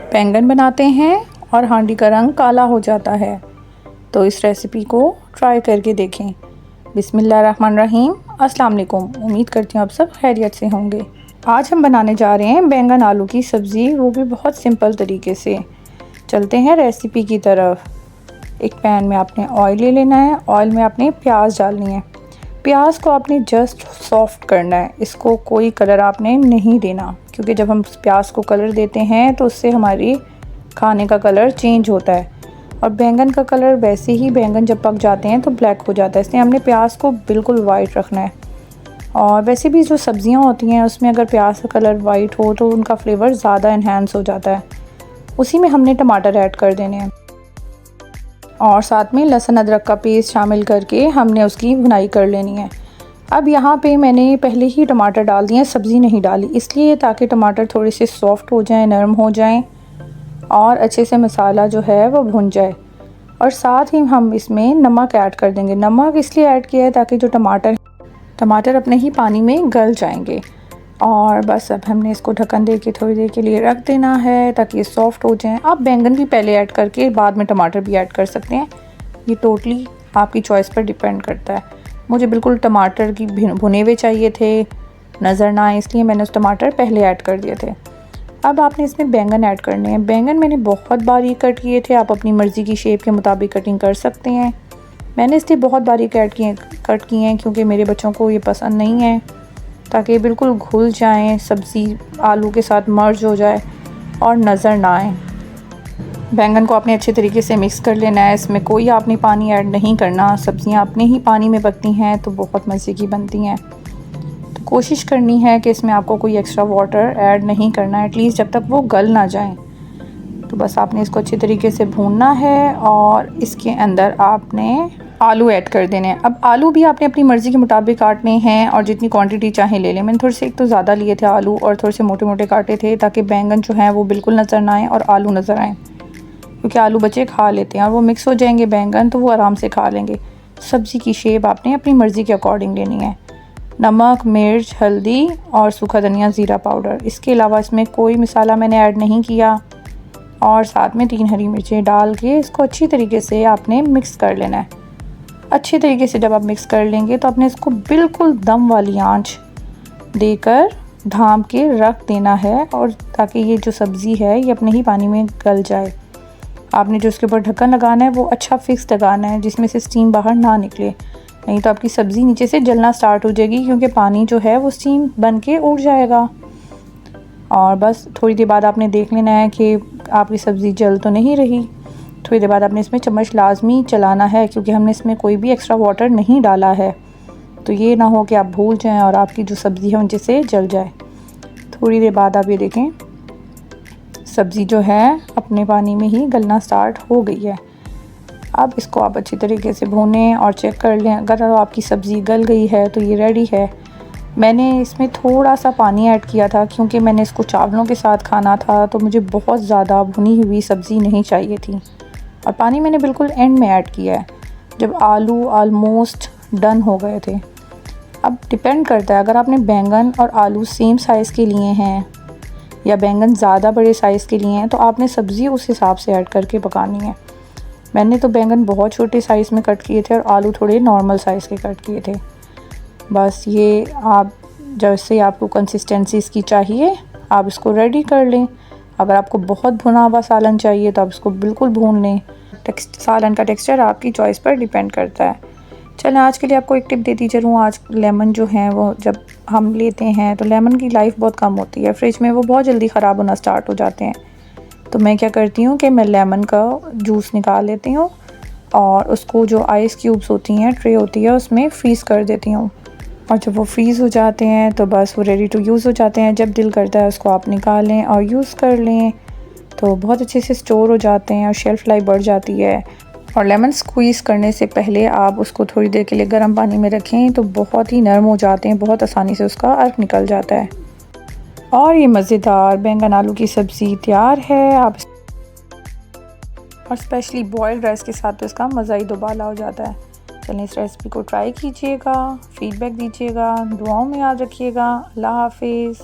बैंगन बनाते हैं और हांडी का रंग काला हो जाता है। तो इस रेसिपी को ट्राई करके देखें। बिस्मिल्लाहिर्रहमानिर्रहीम। अस्सलाम वालेकुम। उम्मीद करती हूँ आप सब खैरियत से होंगे। आज हम बनाने जा रहे हैं बैंगन आलू की सब्ज़ी, वो भी बहुत सिंपल तरीके से। चलते हैं रेसिपी की तरफ। एक पैन में आपने ऑयल ले लेना है। ऑयल में आपने प्याज डालनी है। प्याज को आपने जस्ट सॉफ्ट करना है, इसको कोई कलर आपने नहीं देना, क्योंकि जब हम प्याज को कलर देते हैं तो उससे हमारी खाने का कलर चेंज होता है। और बैंगन का कलर वैसे ही बैंगन जब पक जाते हैं तो ब्लैक हो जाता है, इसलिए हमने प्याज को बिल्कुल वाइट रखना है। और वैसे भी जो सब्ज़ियां होती हैं उसमें अगर प्याज का कलर वाइट हो तो उनका फ्लेवर ज़्यादा इन्हांस हो जाता है। उसी में हमने टमाटर ऐड कर देने हैं और साथ में लहसुन अदरक का पेस्ट शामिल करके हमने उसकी भुनाई कर लेनी है। अब यहाँ पे मैंने पहले ही टमाटर डाल दिए हैं, सब्ज़ी नहीं डाली, इसलिए ताकि टमाटर थोड़े से सॉफ्ट हो जाएं, नरम हो जाएं और अच्छे से मसाला जो है वो भुन जाए। और साथ ही हम इसमें नमक ऐड कर देंगे। नमक इसलिए ऐड किया है ताकि जो टमाटर अपने ही पानी में गल जाएंगे। और बस अब हमने इसको ढक्कन दे के थोड़ी देर के लिए रख देना है ताकि ये सॉफ्ट हो जाएं। आप बैंगन भी पहले ऐड करके बाद में टमाटर भी ऐड कर सकते हैं, ये टोटली आपकी चॉइस पर डिपेंड करता है। मुझे बिल्कुल टमाटर की भुने हुए चाहिए थे, नज़र ना आए, इसलिए मैंने उस टमाटर पहले ऐड कर दिए थे। अब आपने इसमें बैंगन ऐड करने हैं। बैंगन मैंने बहुत बारीक कट किए थे, आप अपनी मर्ज़ी की शेप के मुताबिक कटिंग कर सकते हैं। मैंने इसलिए बहुत बारीक कट किए हैं क्योंकि मेरे बच्चों को ये पसंद नहीं है, ताकि बिल्कुल घुल जाएं, सब्ज़ी आलू के साथ मर्ज हो जाए और नज़र ना आए। बैंगन को आपने अच्छे तरीके से मिक्स कर लेना है, इसमें कोई आपने पानी ऐड नहीं करना। सब्ज़ियां अपने ही पानी में पकती हैं तो बहुत मज़े की बनती हैं। तो कोशिश करनी है कि इसमें आपको कोई एक्स्ट्रा वाटर ऐड नहीं करना है, एटलीस्ट जब तक वो गल ना जाए। तो बस आपने इसको अच्छे तरीके से भूनना है और इसके अंदर आपने आलू ऐड कर देने हैं। अब आलू भी आपने अपनी मर्ज़ी के मुताबिक काटने हैं और जितनी क्वांटिटी चाहे ले लें। मैंने थोड़े से एक तो ज़्यादा लिए थे आलू और थोड़े से मोटे मोटे काटे थे, ताकि बैंगन जो हैं वो बिल्कुल नज़र ना आए और आलू नज़र आएँ, क्योंकि आलू बच्चे खा लेते हैं और वो मिक्स हो जाएंगे बैंगन तो वो आराम से खा लेंगे। सब्ज़ी की शेप आपने अपनी मर्ज़ी के अकॉर्डिंग लेनी है। नमक, मिर्च, हल्दी और सूखा धनिया, ज़ीरा पाउडर, इसके अलावा इसमें कोई मसाला मैंने ऐड नहीं किया। और साथ में 3 हरी मिर्चें डाल के इसको अच्छी तरीके से आपने मिक्स कर लेना है। अच्छे तरीके से जब आप मिक्स कर लेंगे तो आपने इसको बिल्कुल दम वाली आंच देकर ढाँप के रख देना है, और ताकि ये जो सब्ज़ी है ये अपने ही पानी में गल जाए। आपने जो उसके ऊपर ढक्कन लगाना है वो अच्छा फिक्स लगाना है, जिसमें से स्टीम बाहर ना निकले, नहीं तो आपकी सब्ज़ी नीचे से जलना स्टार्ट हो जाएगी, क्योंकि पानी जो है वो स्टीम बन के उड़ जाएगा। और बस थोड़ी देर बाद आपने देख लेना है कि आपकी सब्ज़ी जल तो नहीं रही। थोड़ी देर बाद आपने इसमें चम्मच लाजमी चलाना है, क्योंकि हमने इसमें कोई भी एक्स्ट्रा वाटर नहीं डाला है, तो ये ना हो कि आप भूल जाएं और आपकी जो सब्ज़ी है नीचे से जल जाए। थोड़ी देर बाद आप ये देखें सब्ज़ी जो है अपने पानी में ही गलना स्टार्ट हो गई है। अब इसको आप अच्छी तरीके से भूनें और चेक कर लें, अगर आपकी सब्ज़ी गल गई है तो ये रेडी है। मैंने इसमें थोड़ा सा पानी ऐड किया था क्योंकि मैंने इसको चावलों के साथ खाना था, तो मुझे बहुत ज़्यादा भुनी हुई सब्ज़ी नहीं चाहिए थी, और पानी मैंने बिल्कुल एंड में ऐड किया है जब आलू ऑलमोस्ट डन हो गए थे। अब डिपेंड करता है, अगर आपने बैंगन और आलू सेम साइज़ के लिए हैं या बैंगन ज़्यादा बड़े साइज़ के लिए हैं, तो आपने सब्ज़ी उस हिसाब से ऐड करके पकानी है। मैंने तो बैंगन बहुत छोटे साइज़ में कट किए थे और आलू थोड़े नॉर्मल साइज़ के कट किए थे। बस ये आप जैसे आपको कंसिस्टेंसी इसकी चाहिए आप इसको रेडी कर लें। अगर आपको बहुत भुना हुआ सालन चाहिए तो आप इसको बिल्कुल भून लें। सालन का टेक्सचर आपकी चॉइस पर डिपेंड करता है। चलें, आज के लिए आपको एक टिप देती चलूँ। आज लेमन जो है वो जब हम लेते हैं तो लेमन की लाइफ बहुत कम होती है, फ्रिज में वो बहुत जल्दी ख़राब होना स्टार्ट हो जाते हैं। तो मैं क्या करती हूँ कि मैं लेमन का जूस निकाल लेती हूँ और उसको जो आइस क्यूब्स होती हैं, ट्रे होती है, उसमें फ्रीज़ कर देती हूँ। और जब वो फ्रीज़ हो जाते हैं तो बस वो रेडी टू यूज़ हो जाते हैं। जब दिल करता है उसको आप निकालें और यूज़ कर लें, तो बहुत अच्छे से स्टोर हो जाते हैं और शेल्फ़ लाइफ बढ़ जाती है। और लेमन स्क्वीज़ करने से पहले आप उसको थोड़ी देर के लिए गर्म पानी में रखें तो बहुत ही नरम हो जाते हैं, बहुत आसानी से उसका अर्क निकल जाता है। और ये मज़ेदार बैंगन आलू की सब्ज़ी तैयार है। आप और स्पेशली बॉयल्ड राइस के साथ तो इसका मज़ा ही दोबाला हो जाता है। चलिए, इस रेसिपी को ट्राई कीजिएगा, फ़ीडबैक दीजिएगा, दुआओं में याद रखिएगा। अल्लाह हाफ़िज़।